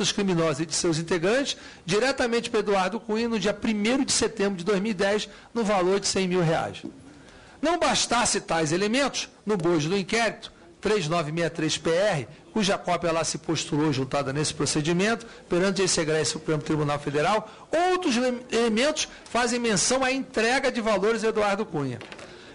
condutas criminosas e de seus integrantes, diretamente para Eduardo Cunha no dia 1º de setembro de 2010, no valor de R$100 mil. Não bastasse tais elementos, no bojo do inquérito 3963-PR, cuja cópia lá se postulou juntada nesse procedimento, perante esse egrégio Supremo Tribunal Federal, outros elementos fazem menção à entrega de valores a Eduardo Cunha.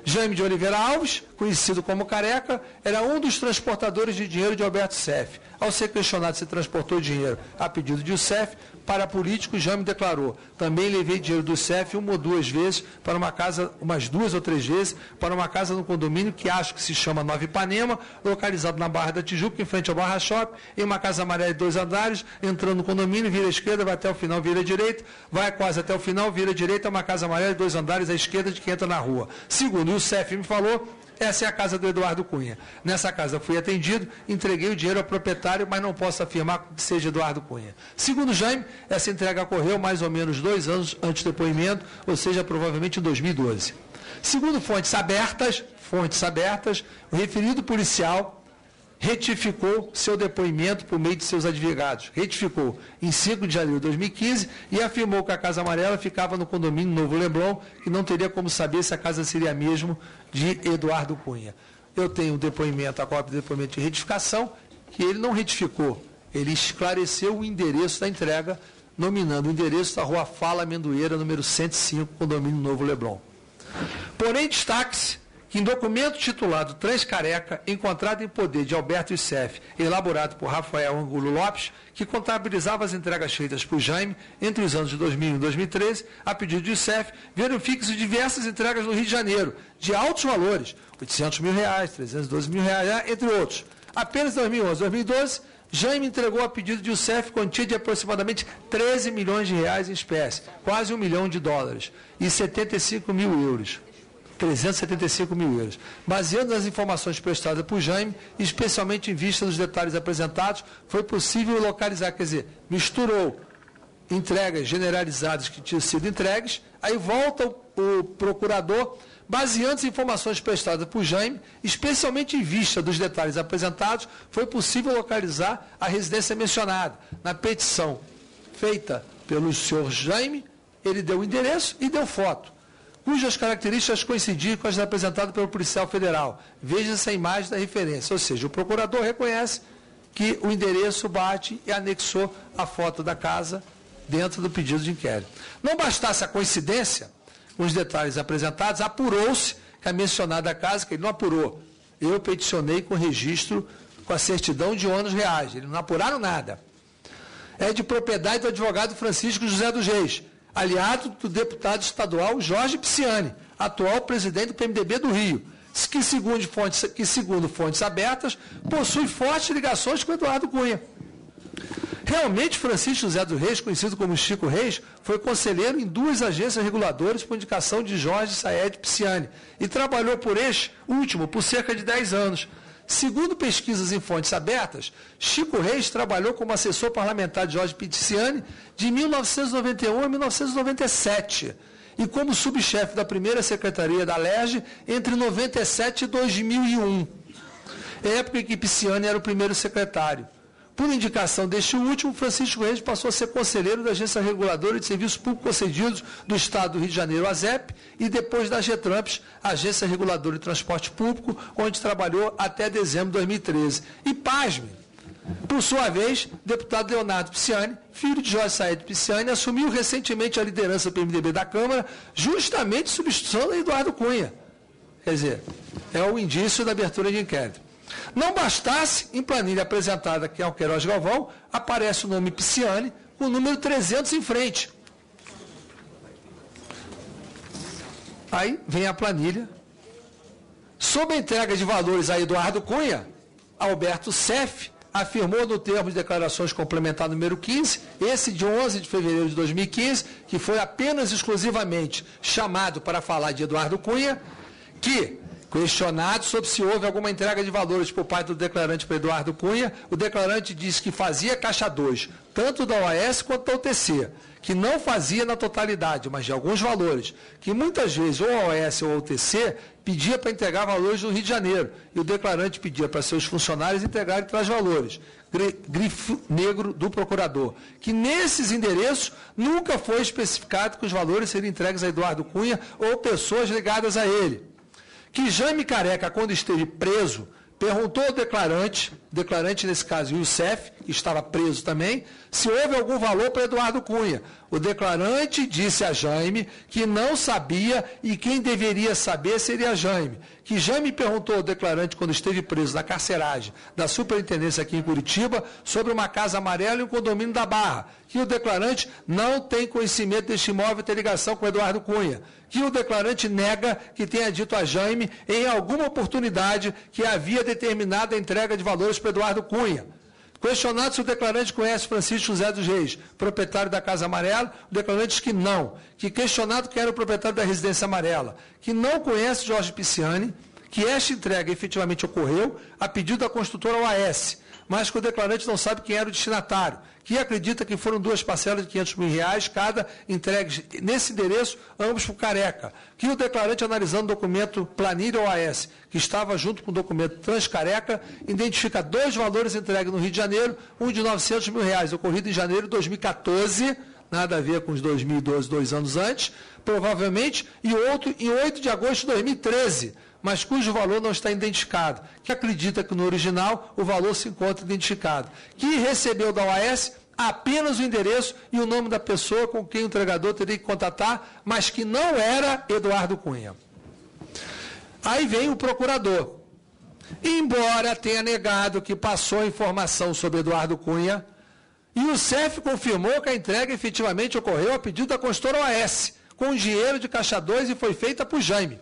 Jaime de Oliveira Alves, conhecido como Careca, era um dos transportadores de dinheiro de Alberto Seff. Ao ser questionado se transportou dinheiro a pedido de Seff para político, Jaime declarou: também levei dinheiro do Seff uma ou duas vezes para uma casa, umas 2 ou 3 vezes, para uma casa no condomínio que acho que se chama Nova Ipanema, localizado na Barra da Tijuca, em frente ao Barra Shopping, em uma casa amarela de 2 andares, entrando no condomínio, vira à esquerda, vai até o final, vira à direita, vai quase até o final, vira à direita, é uma casa amarela de 2 andares à esquerda de que entra na rua. Segundo o Seff me falou, essa é a casa do Eduardo Cunha. Nessa casa fui atendido, entreguei o dinheiro ao proprietário, mas não posso afirmar que seja Eduardo Cunha. Segundo Jaime, essa entrega ocorreu mais ou menos 2 anos antes do depoimento, ou seja, provavelmente em 2012. Segundo fontes abertas, o referido policial retificou seu depoimento por meio de seus advogados. Retificou em 5 de janeiro de 2015 e afirmou que a Casa Amarela ficava no condomínio Novo Leblon, que não teria como saber se a casa seria a mesma de Eduardo Cunha. Eu tenho um depoimento, a cópia do depoimento de retificação, que ele não retificou, ele esclareceu o endereço da entrega, nominando o endereço da Rua Fala Amendoeira, número 105, condomínio Novo Leblon. Porém, destaque-se que em documento titulado Transcareca, encontrado em poder de Alberto Seff, elaborado por Rafael Angulo Lopes, que contabilizava as entregas feitas por Jaime entre os anos de 2001 e 2013, a pedido de Seff, verificam-se diversas entregas no Rio de Janeiro, de altos valores, R$800 mil, R$312 mil, entre outros. Apenas em 2011 e 2012, Jaime entregou a pedido de Seff quantia de aproximadamente R$13 milhões em espécie, quase $1 milhão, e 75 mil euros. 375 mil euros. Baseando nas informações prestadas por Jaime, especialmente em vista dos detalhes apresentados, foi possível localizar, quer dizer, misturou entregas generalizadas que tinham sido entregues, aí volta o procurador, baseando as informações prestadas por Jaime, especialmente em vista dos detalhes apresentados, foi possível localizar a residência mencionada. Na petição feita pelo senhor Jaime, ele deu o endereço e deu foto, cujas características coincidiam com as apresentadas pelo policial federal. Veja essa imagem da referência. Ou seja, o procurador reconhece que o endereço bate e anexou a foto da casa dentro do pedido de inquérito. Não bastasse a coincidência com os detalhes apresentados, apurou-se que a mencionada casa, que ele não apurou, eu peticionei com registro, com a certidão de ônus reais, eles não apuraram nada, é de propriedade do advogado Francisco José dos Reis, aliado do deputado estadual Jorge Pisciani, atual presidente do PMDB do Rio, que segundo fontes abertas, possui fortes ligações com Eduardo Cunha. Realmente, Francisco José dos Reis, conhecido como Chico Reis, foi conselheiro em 2 agências reguladoras por indicação de Jorge Saed Pisciani e trabalhou por este último por cerca de 10 anos. Segundo pesquisas em fontes abertas, Chico Reis trabalhou como assessor parlamentar de Jorge Pisciani de 1991 a 1997 e como subchefe da primeira secretaria da LERJ entre 97 e 2001, época em que Pisciani era o primeiro secretário. Por indicação deste último, Francisco Reis passou a ser conselheiro da Agência Reguladora de Serviços Públicos Concedidos do Estado do Rio de Janeiro, ASEP, e depois da GETRAMPS, Agência Reguladora de Transporte Público, onde trabalhou até dezembro de 2013. E, pasme, por sua vez, o deputado Leonardo Pisciani, filho de Jorge Saed Pisciani, assumiu recentemente a liderança do PMDB da Câmara, justamente substituindo Eduardo Cunha. Quer dizer, é o indício da abertura de inquérito. Não bastasse, em planilha apresentada aqui ao Queiroz Galvão, aparece o nome Pisciani com o número 300 em frente. Aí vem a planilha. Sob a entrega de valores a Eduardo Cunha, Alberto Seff afirmou no termo de declarações complementar número 15, esse de 11 de fevereiro de 2015, que foi apenas exclusivamente chamado para falar de Eduardo Cunha, que Questionado sobre se houve alguma entrega de valores por parte do declarante para Eduardo Cunha, o declarante disse que fazia caixa 2, tanto da OAS quanto da UTC, que não fazia na totalidade, mas de alguns valores, que muitas vezes ou a OAS ou a UTC pedia para entregar valores no Rio de Janeiro, e o declarante pedia para seus funcionários entregarem tais valores. Grifo negro do procurador, que nesses endereços nunca foi especificado que os valores seriam entregues a Eduardo Cunha ou pessoas ligadas a ele. Que Jaime Careca, quando esteve preso, perguntou ao declarante nesse caso Youssef, que estava preso também, se houve algum valor para Eduardo Cunha. O declarante disse a Jaime que não sabia e quem deveria saber seria Jaime. Que Jaime perguntou ao declarante, quando esteve preso na carceragem da superintendência aqui em Curitiba, sobre uma casa amarela e um condomínio da Barra, que o declarante não tem conhecimento deste imóvel ter ligação com Eduardo Cunha. Que o declarante nega que tenha dito a Jaime, em alguma oportunidade, que havia determinado a entrega de valores para Eduardo Cunha. Questionado se o declarante conhece Francisco José dos Reis, proprietário da Casa Amarela, o declarante diz que não. Que questionado quem era o proprietário da Residência Amarela, que não conhece Jorge Pisciani, que esta entrega efetivamente ocorreu a pedido da construtora OAS, mas que o declarante não sabe quem era o destinatário, que acredita que foram 2 parcelas de R$500 mil, cada entregue nesse endereço, ambos por Careca. Que o declarante, analisando o documento planilha OAS, que estava junto com o documento Transcareca, identifica 2 valores entregues no Rio de Janeiro, um de R$900 mil, ocorrido em janeiro de 2014, nada a ver com os 2012, 2 anos antes, provavelmente, e outro em 8 de agosto de 2013, mas cujo valor não está identificado, que acredita que no original o valor se encontra identificado, que recebeu da OAS apenas o endereço e o nome da pessoa com quem o entregador teria que contatar, mas que não era Eduardo Cunha. Aí vem o procurador. Embora tenha negado que passou a informação sobre Eduardo Cunha, e o CEF confirmou que a entrega efetivamente ocorreu a pedido da consultora OAS, com dinheiro de caixa 2 e foi feita por Jaime.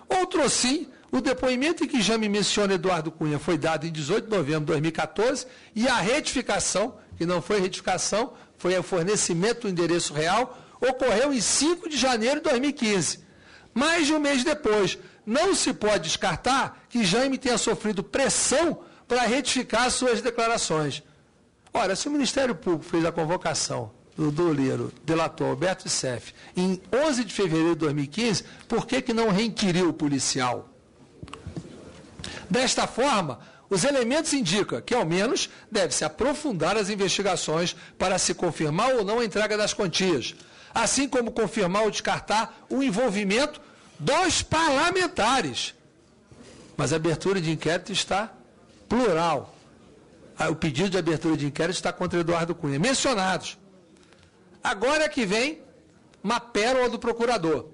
Outro sim, o depoimento em que Jaime menciona Eduardo Cunha foi dado em 18 de novembro de 2014 e a retificação, que não foi retificação, foi o fornecimento do endereço real, ocorreu em 5 de janeiro de 2015. Mais de um mês depois, não se pode descartar que Jaime tenha sofrido pressão para retificar suas declarações. Ora, se o Ministério Público fez a convocação do doleiro, delator Alberto Youssef, em 11 de fevereiro de 2015, por que não reinquiriu o policial? Desta forma, os elementos indicam que, ao menos, deve-se aprofundar as investigações para se confirmar ou não a entrega das quantias, assim como confirmar ou descartar o envolvimento dos parlamentares. Mas a abertura de inquérito está plural. O pedido de abertura de inquérito está contra Eduardo Cunha. Mencionados. Agora que vem uma pérola do procurador.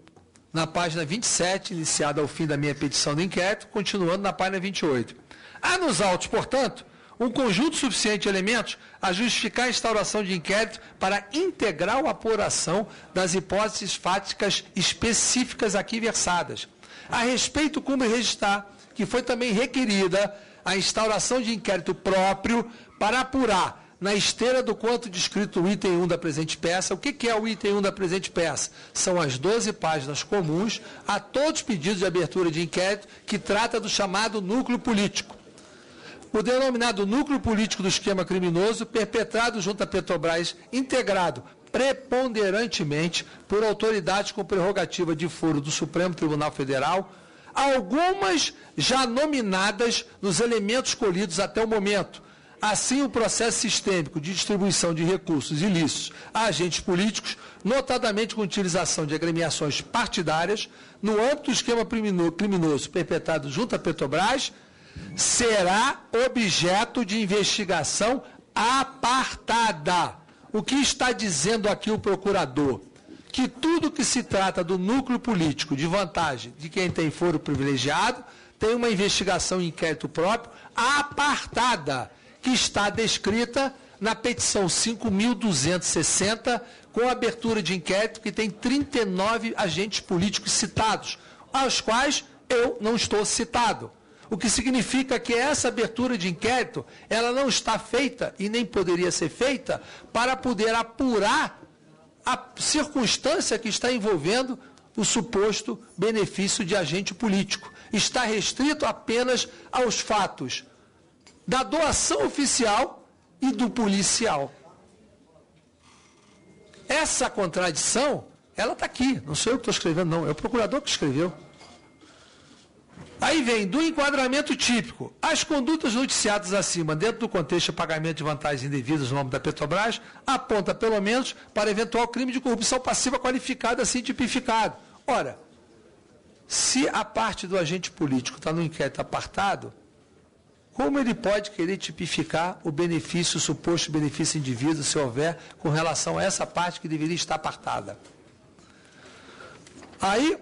Na página 27, iniciada ao fim da minha petição de inquérito, continuando na página 28. Há nos autos, portanto, um conjunto suficiente de elementos a justificar a instauração de inquérito para integral apuração das hipóteses fáticas específicas aqui versadas. A respeito, cumpre registrar que foi também requerida a instauração de inquérito próprio para apurar, na esteira do quanto descrito o item 1 da presente peça. O que é o item 1 da presente peça? São as 12 páginas comuns a todos os pedidos de abertura de inquérito que trata do chamado núcleo político. O denominado núcleo político do esquema criminoso, perpetrado junto à Petrobras, integrado preponderantemente por autoridades com prerrogativa de foro do Supremo Tribunal Federal, algumas já nominadas nos elementos colhidos até o momento. Assim, o processo sistêmico de distribuição de recursos ilícitos a agentes políticos, notadamente com utilização de agremiações partidárias, no âmbito do esquema criminoso perpetrado junto à Petrobras, será objeto de investigação apartada. O que está dizendo aqui o procurador? Que tudo que se trata do núcleo político de vantagem de quem tem foro privilegiado tem uma investigação em inquérito próprio apartada, que está descrita na petição 5.260, com abertura de inquérito, que tem 39 agentes políticos citados, aos quais eu não estou citado. O que significa que essa abertura de inquérito, ela não está feita, e nem poderia ser feita, para poder apurar a circunstância que está envolvendo o suposto benefício de agente político. está restrito apenas aos fatos da doação oficial e do policial. Essa contradição, ela está aqui, não sou eu que estou escrevendo, não, é o procurador que escreveu. Aí vem, do enquadramento típico, as condutas noticiadas acima, dentro do contexto de pagamento de vantagens indevidas no nome da Petrobras, aponta pelo menos para eventual crime de corrupção passiva qualificada assim tipificado. Ora, se a parte do agente político está no inquérito apartado, como ele pode querer tipificar o benefício, o suposto benefício indivíduo, se houver, com relação a essa parte que deveria estar apartada? Aí,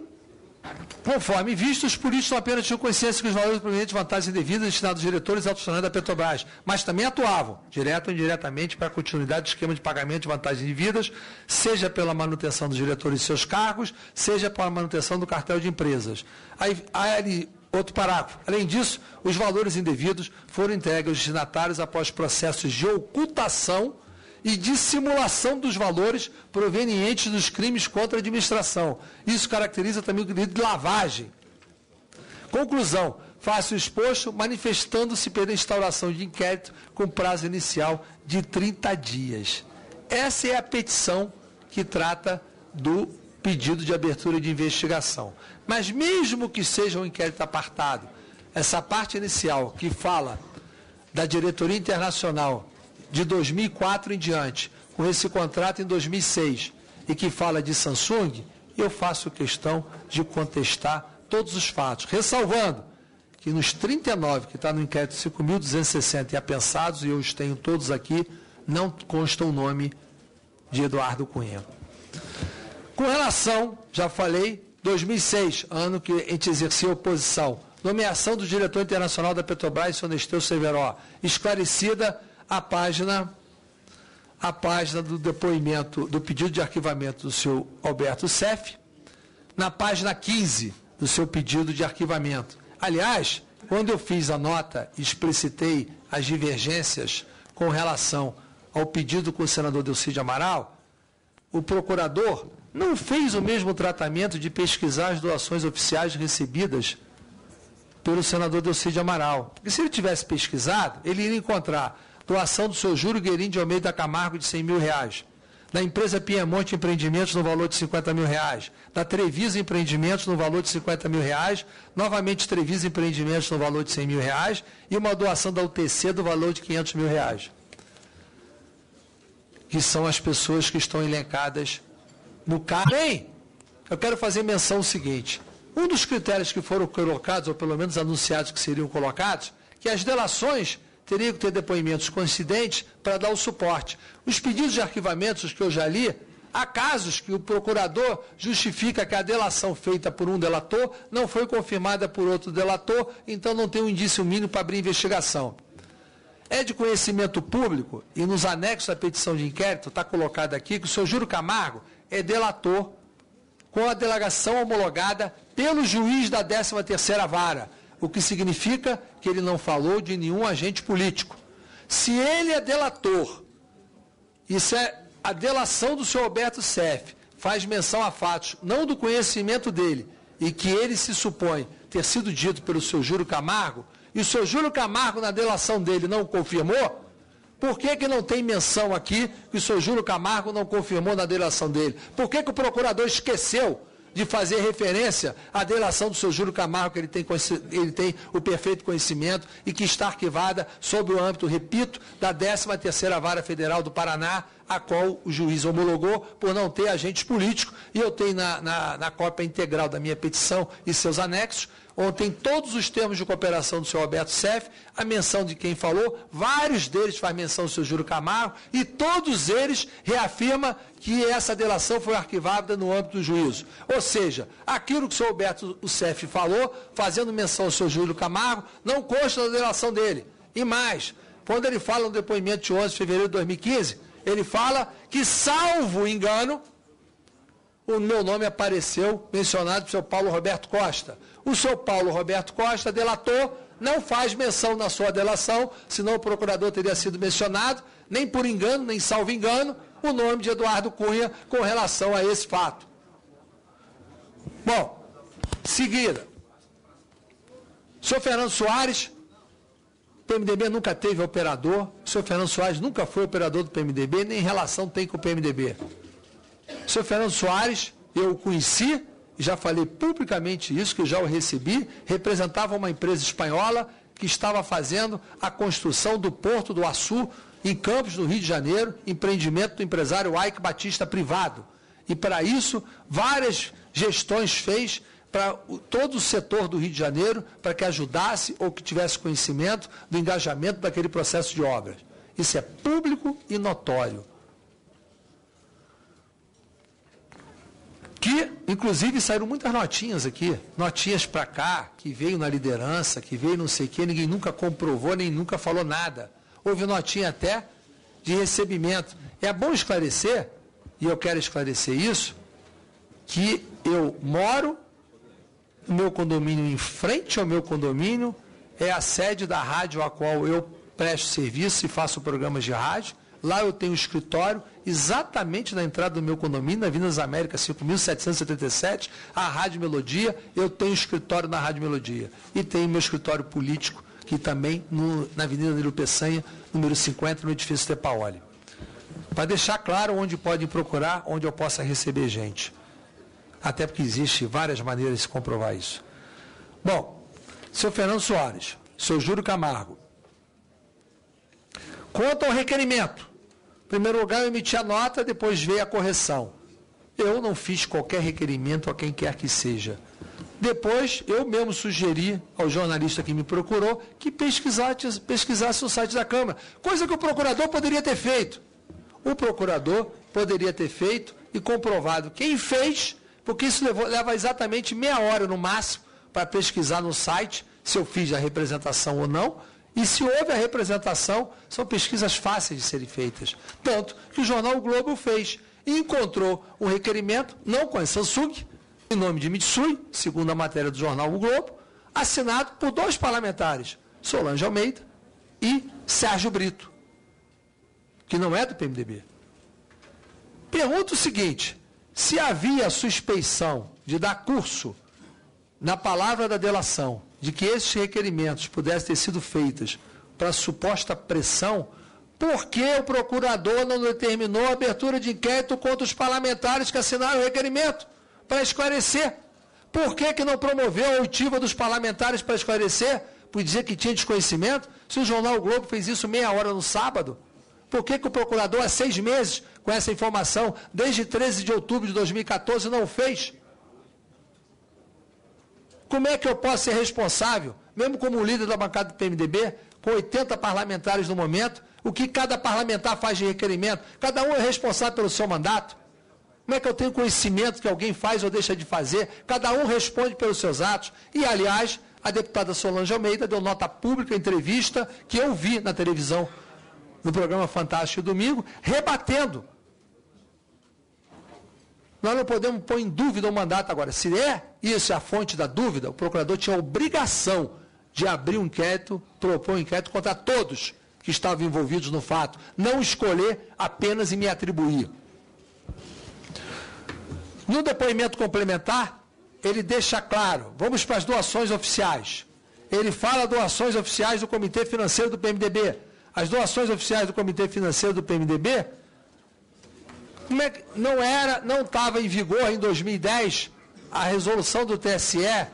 conforme visto, os políticos não apenas tinham consciência que os valores provenientes de vantagens indevidas destinados aos diretores e altos funcionários da Petrobras, mas também atuavam, direto ou indiretamente, para a continuidade do esquema de pagamento de vantagens indevidas, seja pela manutenção dos diretores e seus cargos, seja pela manutenção do cartel de empresas. Aí outro parágrafo. Além disso, os valores indevidos foram entregues aos destinatários após processos de ocultação e dissimulação dos valores provenientes dos crimes contra a administração. Isso caracteriza também o crime de lavagem. Conclusão. Faço o exposto manifestando-se pela instauração de inquérito com prazo inicial de 30 dias. Essa é a petição que trata do pedido de abertura de investigação. Mas mesmo que seja um inquérito apartado, essa parte inicial que fala da diretoria internacional de 2004 em diante, com esse contrato em 2006, e que fala de Samsung, eu faço questão de contestar todos os fatos, ressalvando que nos 39, que está no inquérito 5.260 e apensados, e eu os tenho todos aqui, não consta o nome de Eduardo Cunha. Com relação, já falei, 2006, ano que a gente exercia oposição, nomeação do diretor internacional da Petrobras, Sr. Nesteu Severo, esclarecida a página do depoimento, do pedido de arquivamento do senhor Alberto Seff, na página 15 do seu pedido de arquivamento. Aliás, quando eu fiz a nota e explicitei as divergências com relação ao pedido com o senador Delcy Amaral, o procurador não fez o mesmo tratamento de pesquisar as doações oficiais recebidas pelo senador Delcy Amaral. Porque se ele tivesse pesquisado, ele iria encontrar doação do senhor Júlio Guerin de Almeida Camargo de R$100 mil, da empresa Piemonte Empreendimentos no valor de R$50 mil, da Trevisa Empreendimentos no valor de R$50 mil, novamente Trevisa Empreendimentos no valor de R$100 mil, e uma doação da UTC do valor de R$500 mil. Que são as pessoas que estão elencadas no caso. Bem, eu quero fazer menção ao seguinte: um dos critérios que foram colocados, ou pelo menos anunciados que seriam colocados, que as delações teriam que ter depoimentos coincidentes para dar o suporte. Os pedidos de arquivamentos que eu já li, há casos que o procurador justifica que a delação feita por um delator não foi confirmada por outro delator, então não tem um indício mínimo para abrir investigação. É de conhecimento público, e nos anexos da petição de inquérito está colocado aqui, que o senhor Júlio Camargo é delator com a delegação homologada pelo juiz da 13ª Vara, o que significa que ele não falou de nenhum agente político. Se ele é delator, isso é a delação do senhor Alberto Seff, faz menção a fatos não do conhecimento dele, e que ele se supõe ter sido dito pelo senhor Júlio Camargo, e o senhor Júlio Camargo, na delação dele, não confirmou, por que não tem menção aqui que o senhor Júlio Camargo não confirmou na delação dele? Por que o procurador esqueceu de fazer referência à delação do senhor Júlio Camargo, que ele tem o perfeito conhecimento e que está arquivada sob o âmbito, repito, da 13ª Vara Federal do Paraná, a qual o juiz homologou por não ter agentes políticos, e eu tenho na cópia integral da minha petição e seus anexos, onde tem todos os termos de cooperação do senhor Alberto Seff, a menção de quem falou, vários deles faz menção do senhor Júlio Camargo, e todos eles reafirmam que essa delação foi arquivada no âmbito do juízo. Ou seja, aquilo que o senhor Alberto Seff falou, fazendo menção ao senhor Júlio Camargo, não consta na delação dele. E mais, quando ele fala no depoimento de 11 de fevereiro de 2015, ele fala que, salvo engano, o meu nome apareceu mencionado pelo senhor Paulo Roberto Costa. O senhor Paulo Roberto Costa, delator, não faz menção na sua delação, senão o procurador teria sido mencionado, nem por engano, nem salvo engano, o nome de Eduardo Cunha com relação a esse fato. Bom, seguida. Senhor Fernando Soares, o PMDB nunca teve operador, o senhor Fernando Soares nunca foi operador do PMDB, nem relação tem com o PMDB. O senhor Fernando Soares, eu o conheci, já falei publicamente isso, que já o recebi, representava uma empresa espanhola que estava fazendo a construção do Porto do Açu, em Campos, no Rio de Janeiro, empreendimento do empresário Ike Batista privado. E para isso, várias gestões fez para todo o setor do Rio de Janeiro, para que ajudasse ou que tivesse conhecimento do engajamento daquele processo de obras. Isso é público e notório. Que, inclusive, saíram muitas notinhas aqui, notinhas para cá, que veio na liderança, que veio não sei o quê, ninguém nunca comprovou, nem nunca falou nada. Houve notinha até de recebimento. É bom esclarecer, e eu quero esclarecer isso, que eu moro no meu condomínio, em frente ao meu condomínio, é a sede da rádio a qual eu presto serviço e faço programas de rádio. Lá eu tenho um escritório, exatamente na entrada do meu condomínio, na Avenida das Américas, 5.777, a Rádio Melodia, eu tenho escritório na Rádio Melodia. E tenho meu escritório político, que também na Avenida Nilo Peçanha, número 50, no edifício Tepaoli. Para deixar claro onde podem procurar, onde eu possa receber gente. Até porque existe várias maneiras de se comprovar isso. Bom, senhor Fernando Soares, senhor Júlio Camargo. Quanto ao requerimento, em primeiro lugar eu emiti a nota, depois veio a correção. Eu não fiz qualquer requerimento a quem quer que seja. Depois, eu mesmo sugeri ao jornalista que me procurou que pesquisasse no site da Câmara, coisa que o procurador poderia ter feito. O procurador poderia ter feito e comprovado quem fez, porque isso leva exatamente meia hora no máximo para pesquisar no site se eu fiz a representação ou não, e se houve a representação, são pesquisas fáceis de serem feitas. Tanto que o jornal O Globo fez e encontrou um requerimento, não com a Samsung, em nome de Mitsui, segundo a matéria do jornal O Globo, assinado por 2 parlamentares, Solange Almeida e Sérgio Brito, que não é do PMDB. Pergunto o seguinte, se havia suspeição de dar curso na palavra da delação, de que esses requerimentos pudessem ter sido feitos para suposta pressão, por que o procurador não determinou a abertura de inquérito contra os parlamentares que assinaram o requerimento? Para esclarecer. Por que não promoveu a oitiva dos parlamentares para esclarecer? Por dizer que tinha desconhecimento? Se o jornal O Globo fez isso meia hora no sábado, por que o procurador, há 6 meses, com essa informação, desde 13 de outubro de 2014, não fez? Como é que eu posso ser responsável, mesmo como líder da bancada do PMDB, com 80 parlamentares no momento, o que cada parlamentar faz de requerimento? Cada um é responsável pelo seu mandato. Como é que eu tenho conhecimento que alguém faz ou deixa de fazer? Cada um responde pelos seus atos. E, aliás, a deputada Solange Almeida deu nota pública, entrevista, que eu vi na televisão, no programa Fantástico Domingo, rebatendo. Nós não podemos pôr em dúvida o mandato agora. Se isso é a fonte da dúvida, o procurador tinha a obrigação de abrir um inquérito, propor um inquérito contra todos que estavam envolvidos no fato. Não escolher apenas e me atribuir. No depoimento complementar, ele deixa claro, vamos para as doações oficiais. Ele fala doações oficiais do Comitê Financeiro do PMDB. As doações oficiais do Comitê Financeiro do PMDB, não estava em vigor em 2010 a resolução do TSE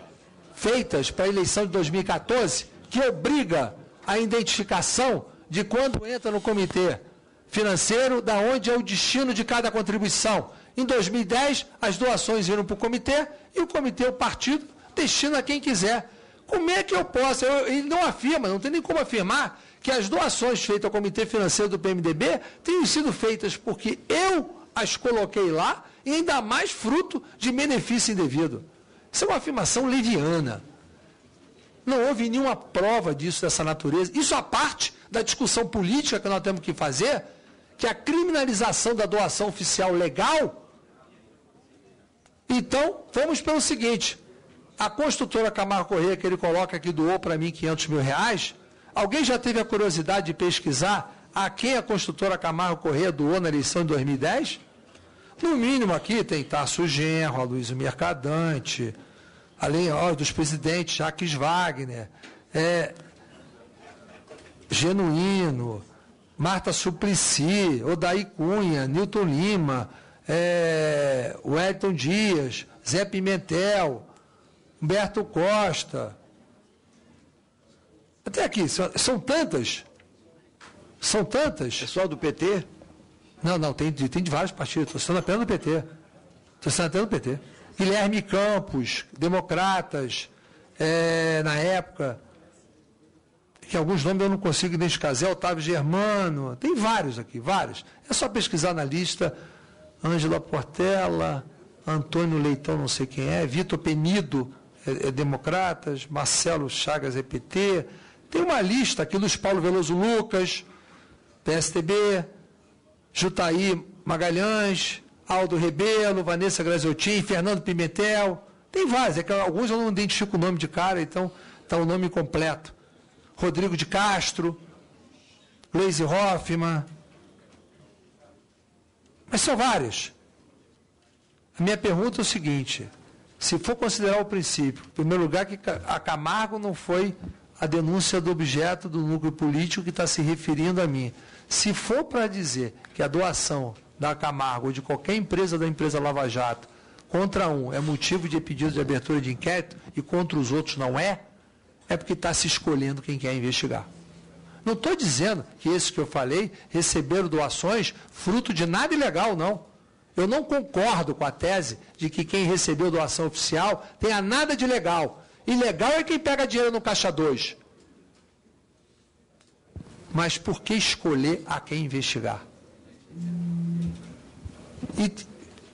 feitas para a eleição de 2014, que obriga a identificação de quando entra no Comitê Financeiro, da onde é o destino de cada contribuição. Em 2010, as doações viram para o comitê e o comitê, o partido, destina a quem quiser. Como é que eu posso? Ele não afirma, não tem nem como afirmar que as doações feitas ao Comitê Financeiro do PMDB tenham sido feitas porque eu as coloquei lá e ainda mais fruto de benefício indevido. Isso é uma afirmação leviana. Não houve nenhuma prova disso, dessa natureza. Isso à parte da discussão política que nós temos que fazer, que a criminalização da doação oficial legal. Então, vamos pelo seguinte, a construtora Camargo Corrêa, que ele coloca aqui, doou para mim R$500 mil, alguém já teve a curiosidade de pesquisar a quem a construtora Camargo Corrêa doou na eleição de 2010? No mínimo aqui tem Tarso Genro, Aloysio Mercadante, além dos presidentes, Jacques Wagner, Genuíno, Marta Suplicy, Odair Cunha, Nilton Lima, Wellington Dias, Zé Pimentel, Humberto Costa. Até aqui, são tantas. São tantas. Pessoal do PT? Não, tem de vários partidos. Estou citando apenas do PT. Guilherme Campos, democratas, na época, que alguns nomes eu não consigo identificar, Zé Otávio Germano, tem vários aqui, vários. É só pesquisar na lista, Ângela Portela, Antônio Leitão, não sei quem é, Vitor Penido, democratas, Marcelo Chagas, PT. Tem uma lista aqui, Luiz Paulo Veloso Lucas, PSDB, Jutaí Magalhães, Aldo Rebelo, Vanessa Graziotin, Fernando Pimentel, tem vários, que alguns eu não identifico o nome de cara, então está o nome completo. Rodrigo de Castro, Gleisi Hoffmann, mas são vários. A minha pergunta é o seguinte, se for considerar o princípio, em primeiro lugar, que a Camargo não foi a denúncia do objeto do núcleo político que está se referindo a mim. Se for para dizer que a doação da Camargo ou de qualquer empresa da empresa Lava Jato contra um é motivo de pedido de abertura de inquérito e contra os outros não é porque está se escolhendo quem quer investigar. Não estou dizendo que esses que eu falei receberam doações fruto de nada ilegal, não. Eu não concordo com a tese de que quem recebeu doação oficial tenha nada de ilegal. Ilegal é quem pega dinheiro no caixa 2. Mas por que escolher a quem investigar? E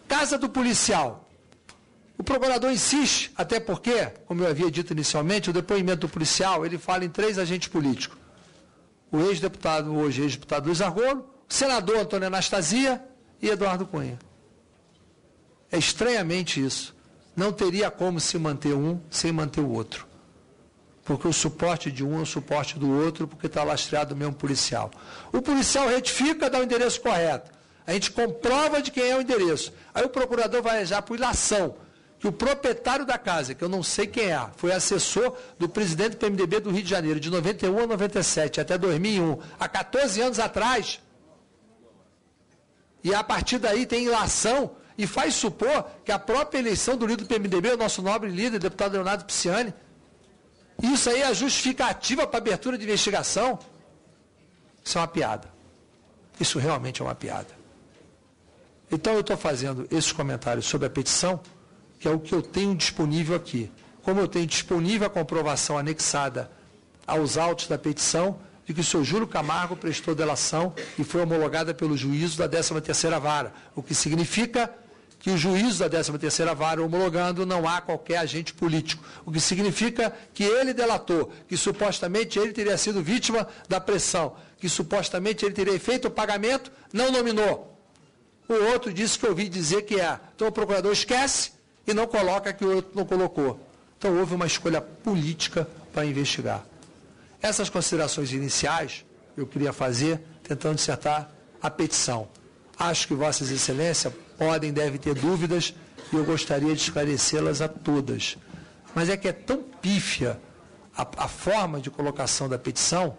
casa do policial. O procurador insiste, até porque, como eu havia dito inicialmente, o depoimento do policial, ele fala em 3 agentes políticos. O ex-deputado, hoje ex-deputado Luiz Argolo, o senador Antônio Anastasia e Eduardo Cunha. É estranhamente isso. Não teria como se manter um sem manter o outro. Porque o suporte de um é o suporte do outro, porque está lastreado o mesmo policial. O policial retifica, dá o endereço correto. A gente comprova de quem é o endereço. Aí o procurador vai já por ilação, que o proprietário da casa, que eu não sei quem é, foi assessor do presidente do PMDB do Rio de Janeiro, de 91 a 97, até 2001, há 14 anos atrás. E a partir daí tem ilação e faz supor que a própria eleição do líder do PMDB, o nosso nobre líder, deputado Leonardo Pisciani, isso aí é a justificativa para a abertura de investigação? Isso é uma piada. Isso realmente é uma piada. Então eu estou fazendo esses comentários sobre a petição, que é o que eu tenho disponível aqui. Como eu tenho disponível a comprovação anexada aos autos da petição, de que o senhor Júlio Camargo prestou delação e foi homologada pelo juízo da 13ª Vara, o que significa que o juízo da 13ª Vara homologando não há qualquer agente político, o que significa que ele delatou, que supostamente ele teria sido vítima da pressão, que supostamente ele teria feito o pagamento, não nominou. O outro disse que eu ouvi dizer que é. Então o procurador esquece e não coloca que o outro não colocou. Então houve uma escolha política para investigar. Essas considerações iniciais eu queria fazer, tentando dissertar a petição. Acho que Vossas Excelências podem, devem ter dúvidas e eu gostaria de esclarecê-las a todas. Mas é que é tão pífia a forma de colocação da petição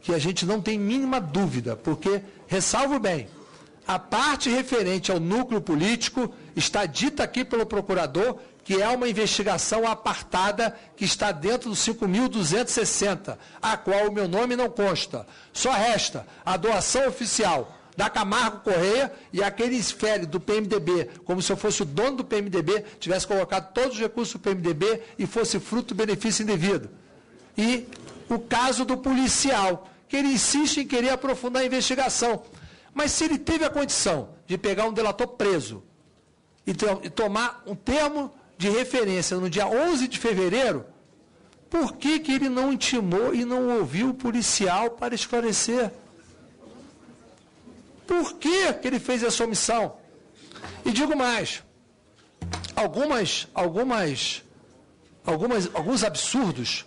que a gente não tem mínima dúvida, porque, ressalvo bem, a parte referente ao núcleo político está dita aqui pelo procurador que é uma investigação apartada que está dentro do 5.260, a qual o meu nome não consta. Só resta a doação oficial da Camargo Correia e aquele esfere do PMDB, como se eu fosse o dono do PMDB, tivesse colocado todos os recursos do PMDB e fosse fruto do benefício indevido. E o caso do policial, que ele insiste em querer aprofundar a investigação. Mas se ele teve a condição de pegar um delator preso e tomar um termo de referência no dia 11 de fevereiro, por que ele não intimou e não ouviu o policial para esclarecer? Por que ele fez essa omissão? E digo mais, alguns absurdos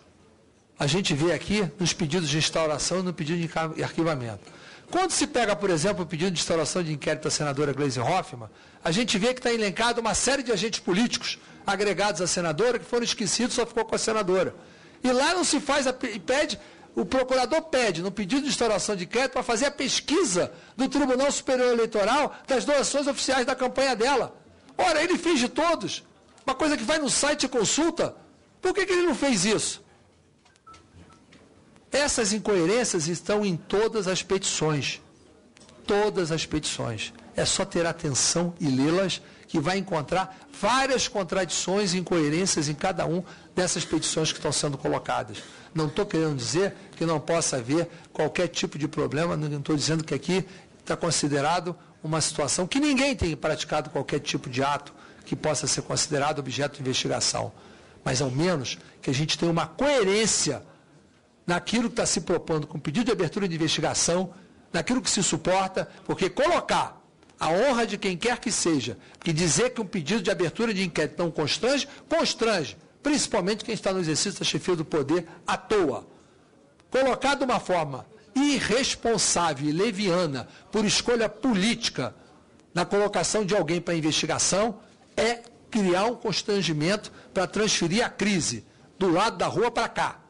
a gente vê aqui nos pedidos de instauração e no pedido de arquivamento. Quando se pega, por exemplo, o pedido de instauração de inquérito da senadora Gleisi Hoffmann, a gente vê que está elencado uma série de agentes políticos agregados à senadora, que foram esquecidos, só ficou com a senadora. E lá não se faz, o procurador pede, no pedido de instauração de inquérito, para fazer a pesquisa do Tribunal Superior Eleitoral das doações oficiais da campanha dela. Ora, ele fez de todos. Uma coisa que vai no site e consulta. Por que ele não fez isso? Essas incoerências estão em todas as petições. Todas as petições. É só ter atenção e lê-las, que vai encontrar várias contradições e incoerências em cada uma dessas petições que estão sendo colocadas. Não estou querendo dizer que não possa haver qualquer tipo de problema, não estou dizendo que aqui está considerado uma situação que ninguém tem praticado qualquer tipo de ato que possa ser considerado objeto de investigação. Mas, ao menos, que a gente tenha uma coerência naquilo que está se propondo com o pedido de abertura de investigação, naquilo que se suporta, porque colocar a honra de quem quer que seja, que dizer que um pedido de abertura de inquérito não constrange, principalmente quem está no exercício da chefia do poder à toa. Colocar de uma forma irresponsável e leviana, por escolha política, na colocação de alguém para investigação, é criar um constrangimento para transferir a crise do lado da rua para cá.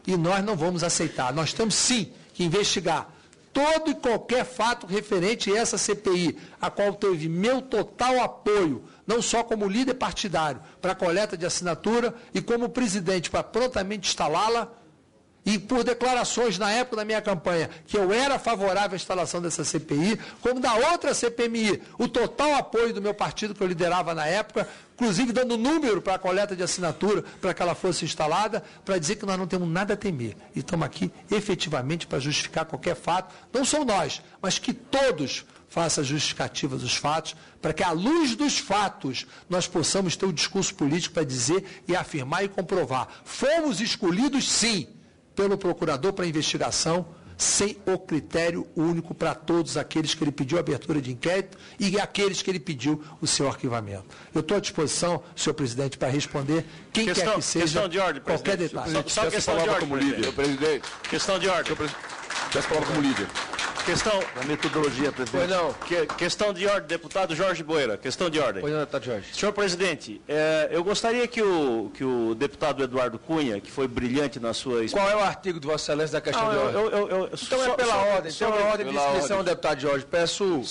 E nós não vamos aceitar. Nós temos, sim, que investigar todo e qualquer fato referente a essa CPI, a qual teve meu total apoio, não só como líder partidário para a coleta de assinatura e como presidente para prontamente instalá-la, e por declarações na época da minha campanha, que eu era favorável à instalação dessa CPI, como da outra CPMI, o total apoio do meu partido que eu liderava na época, inclusive dando número para a coleta de assinatura para que ela fosse instalada, para dizer que nós não temos nada a temer. E estamos aqui efetivamente para justificar qualquer fato, não só nós, mas que todos façam justificativa dos fatos, para que, à luz dos fatos, nós possamos ter um discurso político para dizer e afirmar e comprovar. Fomos escolhidos, sim, pelo procurador para investigação, sem o critério único para todos aqueles que ele pediu abertura de inquérito e aqueles que ele pediu o seu arquivamento. Eu estou à disposição, senhor presidente, para responder quem quer que seja de ordem, qualquer detalhe. Só questão de ordem, como líder. Presidente. Questão de ordem. Peço palavra como líder. Questão Da metodologia, presidente. Pois não. Questão de ordem, deputado Jorge Boeira. Questão de ordem. Pois não, deputado Jorge. Senhor presidente, eu gostaria que o deputado Eduardo Cunha, que foi brilhante na sua... Qual é o artigo de Vossa Excelência da questão de ordem? Então é pela ordem. Então é ordem de inscrição, deputado Jorge. Peço...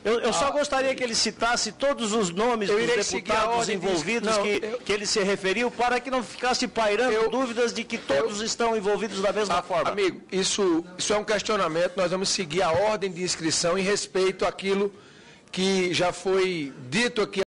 Eu só gostaria que ele citasse todos os nomes dos deputados envolvidos que ele se referiu, para que não ficasse pairando dúvidas de que todos estão envolvidos da mesma forma. Amigo, isso é um questionamento. Nós vamos seguir a ordem de inscrição em respeito àquilo que já foi dito aqui